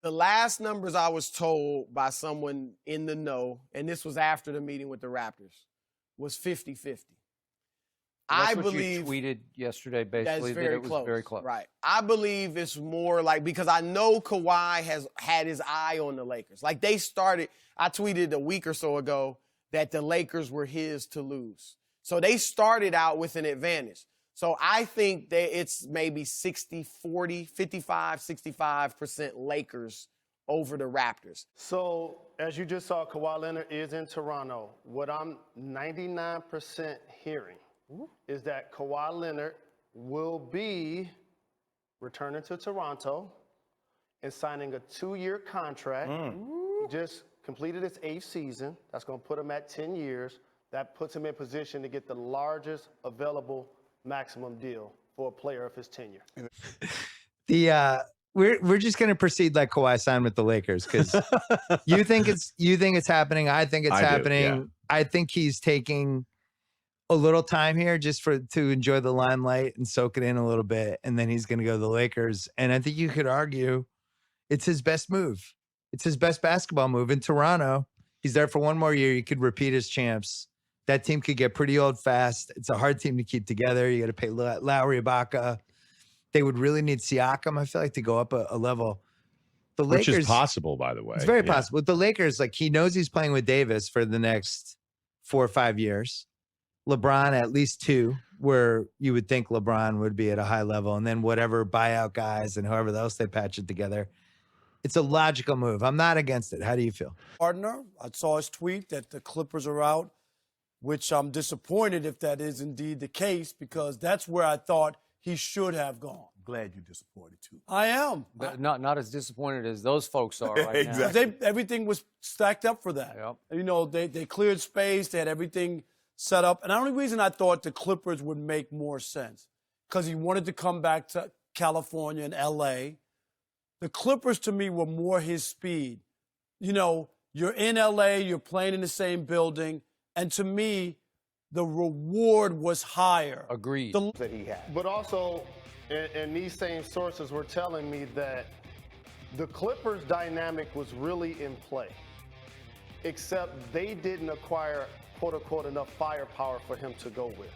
The last numbers I was told by someone in the know, and this was after the meeting with the Raptors, was 50-50. I believe you tweeted yesterday basically that it was very close. Right. I believe it's more like, because I know Kawhi has had his eye on the Lakers. Like they started, I tweeted a week or so ago that the Lakers were his to lose. So they started out with an advantage. So I think that it's maybe 60-40, 55-65% Lakers over the Raptors. So as you just saw, Kawhi Leonard is in Toronto. What I'm 99% hearing is that Kawhi Leonard will be returning to Toronto and signing a 2-year contract. He just completed his 8th season. That's going to put him at 10 years. That puts him in position to get the largest available maximum deal for a player of his tenure. We're just going to proceed like Kawhi signed with the Lakers, because you think it's happening. I think it's happening. Yeah. I think he's taking a little time here just to enjoy the limelight and soak it in a little bit, and then he's going to go to the Lakers. And I think you could argue it's his best move. It's his best basketball move in Toronto. He's there for one more year. You could repeat as champs. That team could get pretty old fast. It's a hard team to keep together. You got to pay Lowry, Ibaka. They would really need Siakam, I feel like, to go up a level. The Lakers, which is possible, by the way. It's very possible. With the Lakers, like, he knows he's playing with Davis for the next 4 or 5 years. LeBron at least 2, where you would think LeBron would be at a high level, and then whatever buyout guys and whoever else they patch it together. It's a logical move. I'm not against it. How do you feel? Partner, I saw his tweet that the Clippers are out, which I'm disappointed if that is indeed the case, because that's where I thought he should have gone. Glad you're disappointed too. I am. Not as disappointed as those folks are right Exactly. Everything was stacked up for that. Yep. You know, they cleared space. They had everything set up. And the only reason I thought the Clippers would make more sense, because he wanted to come back to California and L.A. The Clippers, to me, were more his speed. You know, you're in L.A., you're playing in the same building, and to me, the reward was higher. Agreed. That he had. But also, and these same sources were telling me that the Clippers dynamic was really in play, except they didn't acquire, quote unquote, enough firepower for him to go with.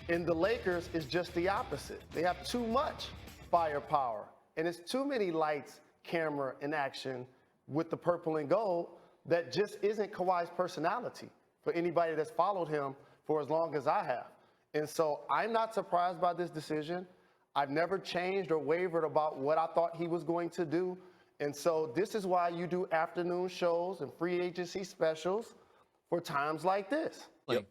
In the Lakers, it's just the opposite. They have too much firepower, and it's too many lights, camera, and action with the purple and gold that just isn't Kawhi's personality for anybody that's followed him for as long as I have. And so I'm not surprised by this decision. I've never changed or wavered about what I thought he was going to do. And so this is why you do afternoon shows and free agency specials for times like this. Yep.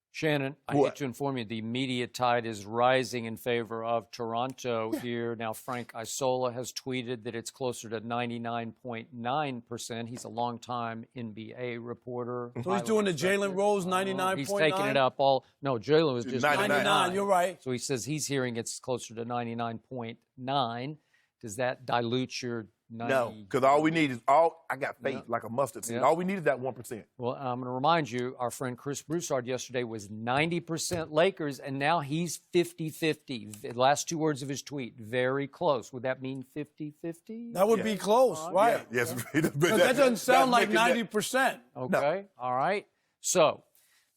Shannon, I hate to inform you, the media tide is rising in favor of Toronto here. Now, Frank Isola has tweeted that it's closer to 99.9%. He's a longtime NBA reporter. So he's doing the Jalen Rose 99.9? He's taking it up all. No, Jalen was just 99. You're right. So he says he's hearing it's closer to 99.9. Does that dilute your 90? No, because all we need is I got faith like a mustard seed. All we need is that 1%. Well, I'm going to remind you, our friend Chris Broussard yesterday was 90% Lakers, and now he's 50-50. The last 2 words of his tweet, very close. Would that mean 50-50? That would be close, right? Yeah. Yes. That doesn't sound like 90%. Okay, all right. So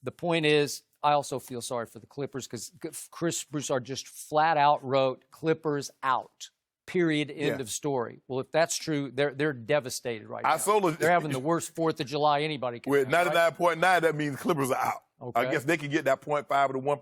the point is, I also feel sorry for the Clippers, because Chris Broussard just flat out wrote, Clippers out. Period. End of story. Well, if that's true, they're devastated right now. They're having the worst 4th of July anybody can. With 99.9, that means Clippers are out. Okay. I guess they can get that 0.5 to 1%.